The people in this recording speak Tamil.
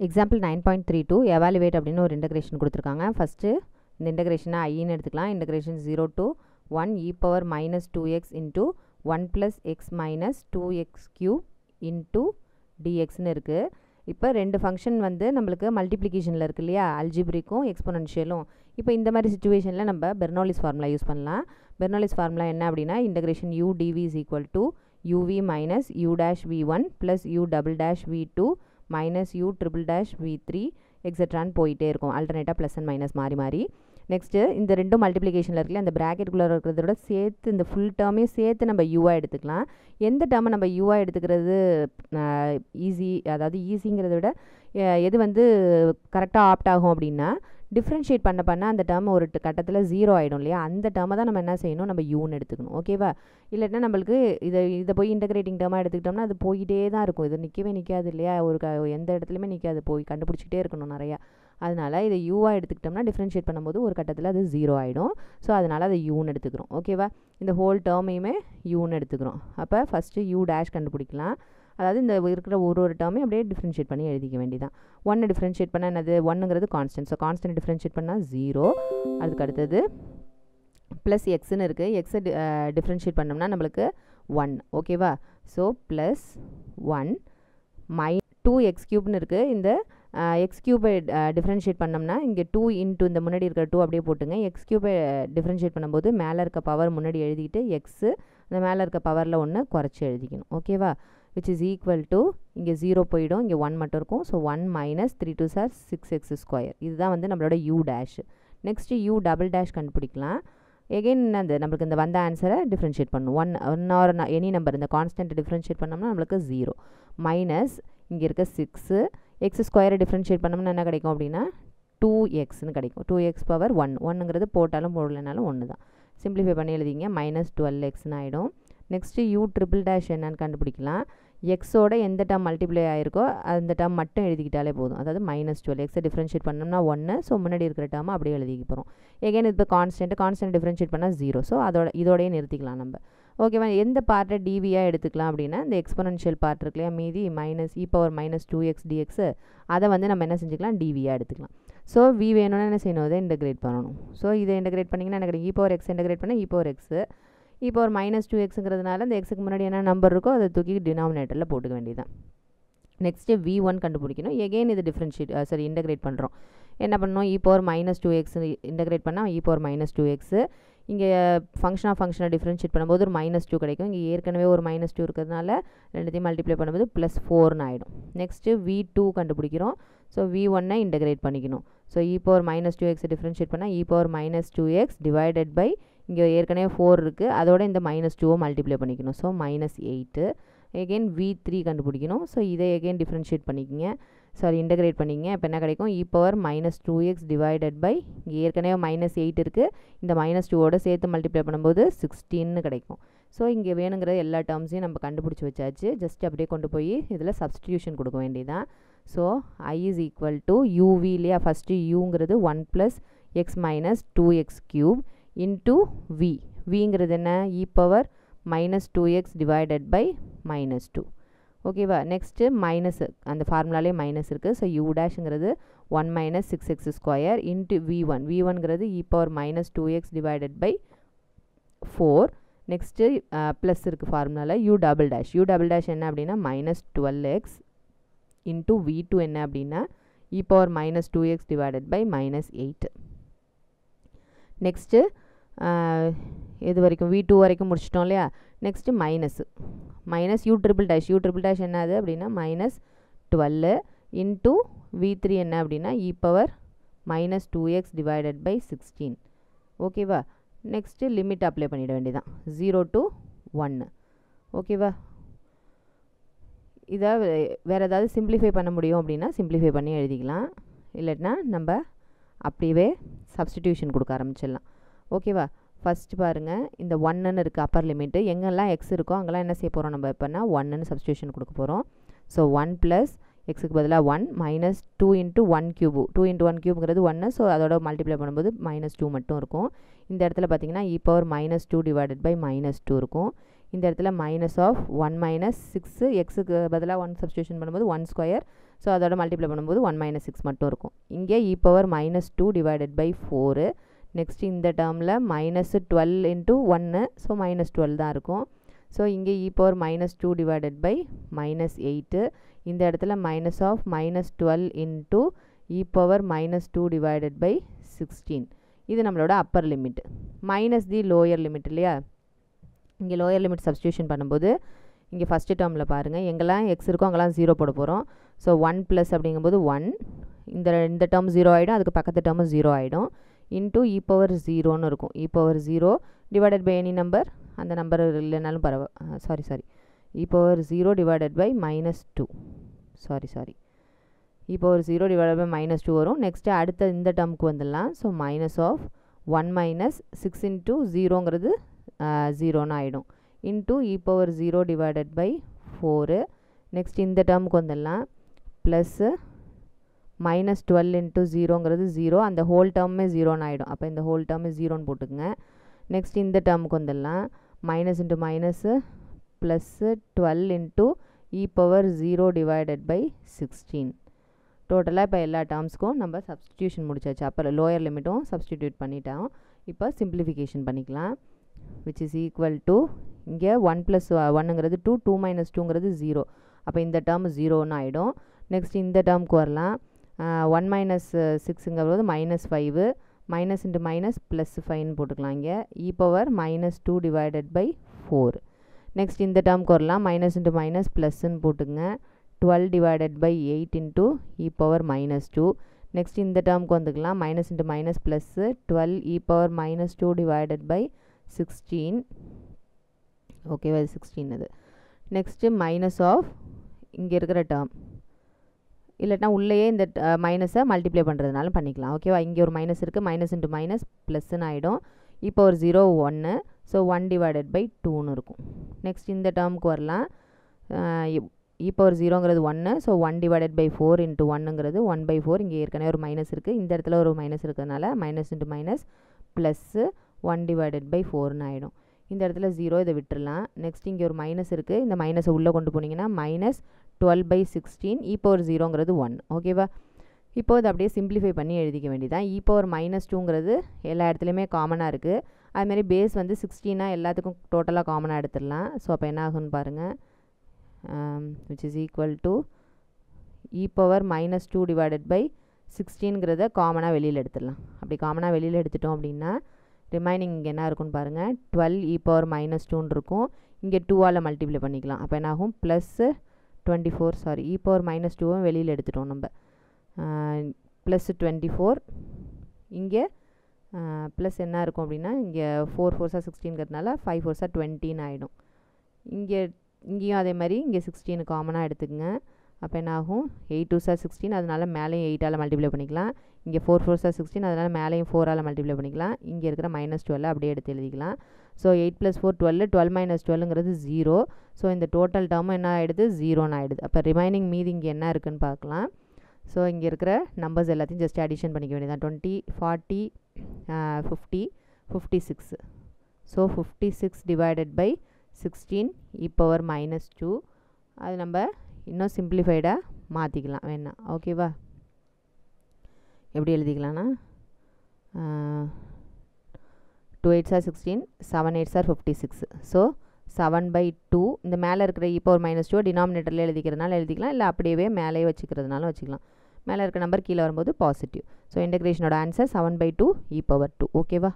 எக்ஸாம்பிள் 9.32 எவாலுவேட் அப்படின்னு ஒரு இன்டகிரேஷன் கொடுத்துருக்காங்க. ஃபஸ்ட்டு இந்த இன்டகிரேஷனை ஐன்னு எடுத்துக்கலாம். Integration 0 to 1 e power minus 2x into 1 plus x minus 2x cube into dxன்னு இருக்குது. இப்போ ரெண்டு ஃபங்க்ஷன் வந்து நம்மளுக்கு மல்டிப்ளிகேஷனில் இருக்குது இல்லையா, அல்ஜிப்ரிக்கும் எக்ஸ்பொனன்ஷியலும். இப்போ இந்த மாதிரி சுச்சுவேஷனில் நம்ம பெர்னோலிஸ் ஃபார்முலா யூஸ் பண்ணலாம். பெர்னோலிஸ் ஃபார்முலா என்ன அப்படின்னா integration u dv is equal to uv minus u dash v1 plus u double dash v2 minus u triple dash v3 எக்ஸெட்ரான்னு போயிட்டே இருக்கும். ஆல்டர்னேட்டாக ப்ளஸ் அண்ட் மைனஸ் மாறி மாறி. நெக்ஸ்ட்டு இந்த ரெண்டும் மல்டிப்ளிகேஷனில் இருக்குல்ல, அந்த ப்ராக்கெட்டுக்குள்ளே இருக்கிறதோட சேர்த்து இந்த ஃபுல் டேர்மையும் சேர்த்து நம்ம யூவாக எடுத்துக்கலாம். எந்த டேர்மை நம்ம யூவாக எடுத்துக்கிறது ஈஸி, அதாவது ஈஸிங்கிறத விட எது வந்து கரெக்டாக ஆப்ட் ஆகும் அப்படின்னா, டிஃப்ரென்ஷியேட் பண்ண அந்த டேர்ம் ஒரு கட்டத்தில் 0 ஆகிடும் இல்லையா, அந்த டேர்மை தான் நம்ம என்ன செய்யணும், நம்ம யூன்னு எடுத்துக்கணும். ஓகேவா? இல்லாட்டினா நம்மளுக்கு இதை போய் இன்டகிரேட்டிங் டேர்மாக எடுத்துக்கிட்டோம்னா அது போயிட்டே தான் இருக்கும். இது நிற்கவே நிற்காது இல்லையா, எந்த இடத்துலையுமே நிற்காது, போய் கண்டுபிடிச்சிக்கிட்டே இருக்கணும் நிறையா. அதனால் இதை யூவாக எடுத்துக்கிட்டோம்னா டிஃப்ரென்ஷியேட் பண்ணும்போது ஒரு கட்டத்தில் அது 0 ஆகிடும். ஸோ அதனால் அதை யூன்னு எடுத்துக்கிறோம். ஓகேவா? இந்த ஹோல் டேர்மையுமே யூன்னு எடுத்துக்கிறோம். அப்போ ஃபஸ்ட்டு யூ டேஷ் கண்டுபிடிக்கலாம். அதாவது இந்த இருக்கிற ஒரு டேர்மையும் அப்படியே டிஃப்ரென்ஷியேட் பண்ணி எழுதிக்க வேண்டியதான். 1 டிஃப்ரென்ஷியேட் பண்ணால் என்னது, 1ங்கிறது கான்ஸ்டன்ட். ஸோ கான்ஸ்டன்ட் டிஃப்ரென்ஷியேட் பண்ணால் 0. அதுக்கு அடுத்தது ப்ளஸ் எக்ஸ்ன்னு இருக்குது. எக்ஸை டிஃப்ரென்ஷியேட் பண்ணோம்னா நம்மளுக்கு 1. ஓகேவா? ஸோ ப்ளஸ் 1 2x க்யூப்னு இருக்குது. இந்த எக்ஸ் க்யூபை டிஃப்ரென்ஷியேட் பண்ணோம்னா இங்கே 2 இன்ட்டு இந்த முன்னாடி இருக்கிற 2 அப்படியே போட்டுங்க. எக்ஸ் க்யூபை டிஃப்ரென்ஷியேட் பண்ணும்போது மேலே இருக்க பவர் முன்னாடி எழுதிக்கிட்டு எக்ஸு இந்த மேலே இருக்க பவரில் 1 குறைச்சி எழுதிக்கணும். ஓகேவா? which is equal to இங்கே 0 போயிடும், இங்கே 1 மட்டும் இருக்கும். So 1 minus 3 2s are 6x square. இதுதான் வந்து நம்மளோட u dash. Next u double dash கண்டுபிடிக்கலாம். எகெயின் அந்த நம்மளுக்கு இந்த வந்த ஆன்சரை டிஃப்ரென்ஷியேட் பண்ணணும். 1 ஆர் எனி நம்பர் இந்த கான்ஸ்டன்ட் டிஃப்ரென்ஷியேட் பண்ணோம்னா நம்மளுக்கு 0 மைனஸ் இங்கே இருக்க 6 எக்ஸ் ஸ்கொயரை டிஃப்ரென்ஷியேட் பண்ணோம்னா என்ன கிடைக்கும் அப்படின்னா 2xன்னு கிடைக்கும். 2x பவர் 1ங்கிறது போட்டாலும் போடலைனாலும் 1 தான். சிம்பிளிஃபை பண்ணி எழுதிங்க. மைனஸ் 12xன்னு ஆகிடும். நெக்ஸ்ட்டு u ட்ரிபிள் டேஷ் என்னன்னு கண்டுபிடிக்கலாம். எக்ஸோட எந்த டேர்ம் மல்டிப்ளை ஆகிருக்கோ அந்த டேர்ம் மட்டும் எழுதிக்கிட்டாலே போதும். அதாவது மைனஸ் 12 எக்ஸை டிஃப்ரென்ஷியேட் பண்ணோம்னா 1. ஸோ முன்னாடி இருக்கிற டேர்மை அப்படியே எழுதிக்க போகிறோம். எகைன் இப்போ கான்ஸ்டன்ட் டிஃப்ரென்ஷியேட் பண்ணால் 0. ஸோ இதோடய நிறுத்திக்கலாம் நம்ம. ஓகேவா? எந்த பார்ட்டை டிவியாக எடுத்துக்கலாம் அப்படின்னா இந்த எக்ஸ்பொனன்ஷியல் பார்ட் இருக்கு இல்லையா, மீதி மைனஸ் இ பவர் மைனஸ் 2x dx, அதை வந்து நம்ம என்ன செஞ்சுக்கலாம், டிவியாக எடுத்துக்கலாம். ஸோ வி வேணும்னா என்ன செய்யணும், இதை இன்டகிரேட் பண்ணணும். ஸோ இதை இன்டகிரேட் பண்ணிங்கன்னா என்ன கிடைக்கும், இ பவர் எக்ஸ் இன்டகிரேட் பண்ணால் இ பவர் எக்ஸு, இ பவர் மைனஸ் 2xங்கிறதுனால இந்த எக்ஸுக்கு முன்னாடி என்ன நம்பர் இருக்கோ அதை தூக்கி டினாமினேட்டரில் போட்டுக்க வேண்டியதான். நெக்ஸ்ட்டு v1 கண்டுபிடிக்கணும். எகெயின் இது இன்டகிரேட் பண்ணுறோம். என்ன பண்ணணும், இ பவர் மைனஸ் 2x இன்டகிரேட் பண்ணால் இ பவர் மைனஸ் 2x. இங்கே ஃபங்க்ஷனை டிஃப்ரென்ஷியேட் பண்ணும்போது ஒரு -2 கிடைக்கும். இங்கே ஏற்கனவே ஒரு -2 இருக்கிறதுனால ரெண்டுத்தையும் மல்டிப்ளை பண்ணும்போது +4ன்னு ஆகிடும். நெக்ஸ்ட்டு v2 கண்டுபிடிக்கிறோம். ஸோ v1 இன்டகிரேட் பண்ணிக்கணும். So e power minus 2x differentiate பண்ணால் e power minus 2x divided by இங்கே ஏற்கனவே 4 இருக்குது, அதோட இந்த -2 மல்டிப்ளை பண்ணிக்கணும். ஸோ -8. எகெயின் v3 கண்டுபிடிக்கணும். ஸோ இதை எகெயின் டிஃப்ரென்ஷியேட் பண்ணிக்கிங்க, இன்டகிரேட் பண்ணிங்க. இப்போ என்ன கிடைக்கும், e power minus 2x divided by இங்கே ஏற்கனவே -8 இருக்குது, இந்த -2ஓட சேர்த்து மல்டிப்ளை பண்ணும்போது 16ன்னு கிடைக்கும். ஸோ இங்கே வேணுங்கிற எல்லா டேர்ம்ஸையும் நம்ம கண்டுபிடிச்சி வச்சாச்சு. ஜஸ்ட் அப்படியே கொண்டு போய் இதில் சப்ஸ்டிடியூஷன் கொடுக்க வேண்டியதான். So i is equal to uv இல்லையா, ஃபஸ்ட்டு uங்கிறது 1 + x minus 2x cube into v. vங்கிறது என்ன, e power minus 2x divided by -2. ஓகேவா? நெக்ஸ்ட்டு மைனஸ், அந்த ஃபார்முலாலே மைனஸ் இருக்குது. ஸோ u டேஷ்ங்கிறது 1 minus 6x square into v1. v1ங்கிறது e power minus 2x divided by 4. Next plus இருக்குது ஃபார்முலாவில் u டபுள் டேஷ் என்ன அப்படின்னா -12x இன்ட்டு v2 என்ன அப்படின்னா e power minus 2x divided by -8. Next இது வரைக்கும் v2 வரைக்கும் முடிச்சிட்டோம் இல்லையா. Next minus u triple dash என்னது அப்படின்னா -12 இன்ட்டு v3 என்ன அப்படின்னா e power minus 2x divided by 16. ஓகேவா? நெக்ஸ்ட்டு லிமிட் அப்ளை பண்ணிட வேண்டியதான் 0 to 1. ஓகேவா? இதை வேறு ஏதாவது சிம்பிளிஃபை பண்ண முடியும் அப்படின்னா சிம்பிளிஃபை பண்ணி எழுதிக்கலாம். இல்லைன்னா நம்ம அப்படியே சப்ஸ்டிடியூஷன் கொடுக்க ஆரம்பிச்சிடலாம். ஓகேவா? ஃபஸ்ட்டு பாருங்கள், இந்த 1ன்னு இருக்குது அப்பர் லிமிட்டு. எங்கெல்லாம் எக்ஸ் இருக்கோ அங்கெல்லாம் என்ன செய்ய போகிறோம், நம்ம இப்போனா 1ன்னு சப்ஸ்டிடியூஷன் கொடுக்க போகிறோம். ஸோ 1 + எக்ஸுக்கு பதிலாக 1 minus 2 into 1 cube. 2 into 1 க்யூப்ங்கிறது 1. So அதோட மல்டிப்ளை பண்ணும்போது -2 மட்டும் இருக்கும். இந்த இடத்துல பார்த்தீங்கன்னா இ பவர் -2 டிவைடட் பை -2 இருக்கும். இந்த இடத்துல மைனஸ் ஆஃப் 1 மைனஸ் 6 எக்ஸுக்கு பதிலாக 1 சப்ஸ்டியூஷன் பண்ணும்போது 1 ஸ்கொயர். ஸோ அதோட மல்டிப்ளை பண்ணும்போது 1 மைனஸ் 6 மட்டும் இருக்கும். இங்கே e power minus 2 divided by 4. Next இந்த டேர்மில் மைனஸ் 12 இன்ட்டு 1, ஸோ மைனஸ் 12 தான் இருக்கும். ஸோ இங்கே e power minus 2 divided by minus 8. இந்த இடத்துல minus of minus 12 into e power minus 2 divided by 16. இது நம்மளோட upper limit. Minus the lower limit இல்லையா? இங்கே லோயர் லிமிட் சப்ஸ்டியூஷன் பண்ணும்போது இங்கே ஃபஸ்ட்டு டேர்மில் பாருங்கள், எங்கெல்லாம் எக்ஸ் இருக்கோ அங்கெல்லாம் 0 போட போகிறோம். ஸோ 1 ப்ளஸ் அப்படிங்கும்போது 1, இந்த டேர்ம் 0 ஆகிடும், அதுக்கு பக்கத்து டேர்மும் 0 ஆகிடும். இன்ட்டு e பவர் 0ன்னு இருக்கும். e power 0 divided by any number, அந்த நம்பர் இல்லைனாலும் sorry e power 0 divided by minus 2, sorry e power 0 divided by minus 2 வரும். நெக்ஸ்ட்டு அடுத்த இந்த டேர்முக்கு வந்துடலாம். So minus of 1 minus 6 into 0ங்கிறது 0ன்னு ஆகிடும். Into e power 0 divided by 4. Next இந்த டேர்முக்கு வந்துடலாம். ப்ளஸ்ஸு மைனஸ் 12 இன்ட்டு 0ங்கிறது 0, அந்த ஹோல் டேர்மே 0ன்னு ஆகிடும். அப்போ இந்த ஹோல் டேர்மே 0ன்னு போட்டுக்குங்க. நெக்ஸ்ட் இந்த டேர்முக்கு வந்துடலாம். Minus into minus plus 12 into e power 0 divided by 16. டோட்டலாக இப்போ எல்லா டேர்ம்ஸ்க்கும் நம்ம சப்ஸ்டியூஷன் முடிச்சாச்சு. அப்போ லோயர் லிமிட்டும் சப்ஸ்டிடியூட் பண்ணிட்டோம். இப்போ சிம்பிளிஃபிகேஷன் பண்ணிக்கலாம். விச் இஸ் ஈக்குவல் டு இங்கே 1 ப்ளஸ் 1ங்கிறது 2, 2 மைனஸ் 2ங்கிறது 0. அப்போ இந்த டேர்ம் 0ன்னு ஆகிடும். நெக்ஸ்ட் இந்த டேர்முக்கு வரலாம். 1 மைனஸ் 6ங்கிறது minus 5, minus into minus plus 5ன்னு போட்டுக்கலாம். இங்கே e power minus 2 divided by 4. Next இந்த டேர்முக்கு வரலாம். மைனஸ் இன்ட்டு மைனஸ் ப்ளஸ்ன்னு போட்டுங்க. 12 divided by 8 into e power minus 2. Next இந்த டேர்முக்கு வந்துக்கலாம். Minus into minus plus 12 e power minus 2 divided by 16. ஓகேவா? இது 16 அது. நெக்ஸ்ட்டு மைனஸ் ஆஃப் இங்கே இருக்கிற டேர்ம், இல்லைனா உள்ளேயே இந்த மைனஸை மல்டிப்ளை பண்ணுறதுனாலும் பண்ணிக்கலாம். ஓகேவா? இங்கே ஒரு மைனஸ் இருக்குது, மைனஸ் இன்ட்டு மைனஸ் ப்ளஸ்ன்னு ஆகிடும். e power 0 1, so 1 divided by 2ன்னு இருக்கும். நெக்ஸ்ட் இந்த டேர்முக்கு வரலாம். e பவர் 0ங்கிறது 1, ஸோ 1 டிவைடட் பை 4 இன்ட்டு 1ங்கிறது 1 பை 4. இங்கே ஏற்கனவே ஒரு மைனஸ் இருக்குது, இந்த இடத்துல ஒரு மைனஸ் இருக்கிறதுனால minus into minus plus 1 divided by 4ன்னு ஆகிடும். இந்த இடத்துல 0, இதை விட்டுடலாம். நெக்ஸ்ட் இங்கே ஒரு மைனஸ் இருக்குது, இந்த மைனஸை உள்ளே கொண்டு போனீங்கன்னா மைனஸ் 12 பை 16, e பவர் 0ங்கிறது 1. ஓகேவா? இப்போது அதை அப்படியே சிம்பிளிஃபை பண்ணி எழுதிக்க வேண்டியதான். e பவர் மைனஸ் 2ங்கிறது எல்லா இடத்துலையுமே காமனாக இருக்குது. அதுமாதிரி பேஸ் வந்து 16 எல்லாத்துக்கும் டோட்டலாக காமனாக எடுத்துடலாம். ஸோ அப்போ என்ன ஆகுன்னு பாருங்கள். which is equal to e power minus 2 divided by 16ங்கிறத காமனாக வெளியில் எடுத்துடலாம். அப்படி காமனாக வெளியில் எடுத்துட்டோம் அப்படின்னா ரிமைனிங் இங்கே என்ன இருக்குன்னு பாருங்கள். 12 e power minus 2ன்னு இருக்கும். இங்கே 2ஆல் மல்டிப்ளை பண்ணிக்கலாம். அப்போ என்ன ஆகும்? ப்ளஸ்ஸு 24 e power minus 2வும் வெளியில் எடுத்துட்டோம் நம்ம. ப்ளஸ் 24, இங்கே ப்ளஸ் என்ன இருக்கும் அப்படின்னா இங்கே 4 4s 16ங்கிறதுனால 5 4s 20ன்னு ஆகிடும். இங்கேயும் அதே மாதிரி இங்கே 16 காமனாக எடுத்துக்கங்க. அப்போ என்ன ஆகும்? 8 2s 16, அதனால மேலேயும் 8ஆல் மல்டிப்ளை பண்ணிக்கலாம். இங்கே 4 4s 16, அதனால் மேலேயும் 4ஆல் மல்டிப்ளை பண்ணிக்கலாம். இங்கே இருக்கிற மைனஸ் 12 அப்படியே எடுத்து எழுதிக்கலாம். ஸோ 8 + 4 12, 12 - 12ங்கிறது 0. ஸோ இந்த டோட்டல் டேர்மும் என்ன ஆகிடுது? 0ன்னு ஆகிடுது. அப்போ ரிமைனிங் மீதி இங்கே என்ன இருக்குதுன்னு பார்க்கலாம். ஸோ இங்கே இருக்கிற நம்பர்ஸ் எல்லாத்தையும் ஜஸ்ட் அடிஷன் பண்ணிக்க வேண்டியதான். 20 40 50 56. So 56 divided by 16 e power minus 2. அது நம்ம இன்னும் சிம்பிளிஃபைடாக மாற்றிக்கலாம் வேணா. ஓகேவா? எப்படி எழுதிக்கலாம்னா 2 8s 16, 7 8s 56. ஸோ 7/2. இந்த மேலே இருக்கிற e power minus 2 டினாமினேட்டரில் எழுதிக்கிறதுனால எழுதிக்கலாம், இல்லை அப்படியே மேலேயே வச்சுக்கிறதுனாலும் வச்சுக்கலாம். மேலே இருக்கிற நம்பர் கீழே வரும்போது பாசிட்டிவ். ஸோ இன்டகிரேஷனோட ஆன்சர் 7/2 e power 2. ஓகேவா?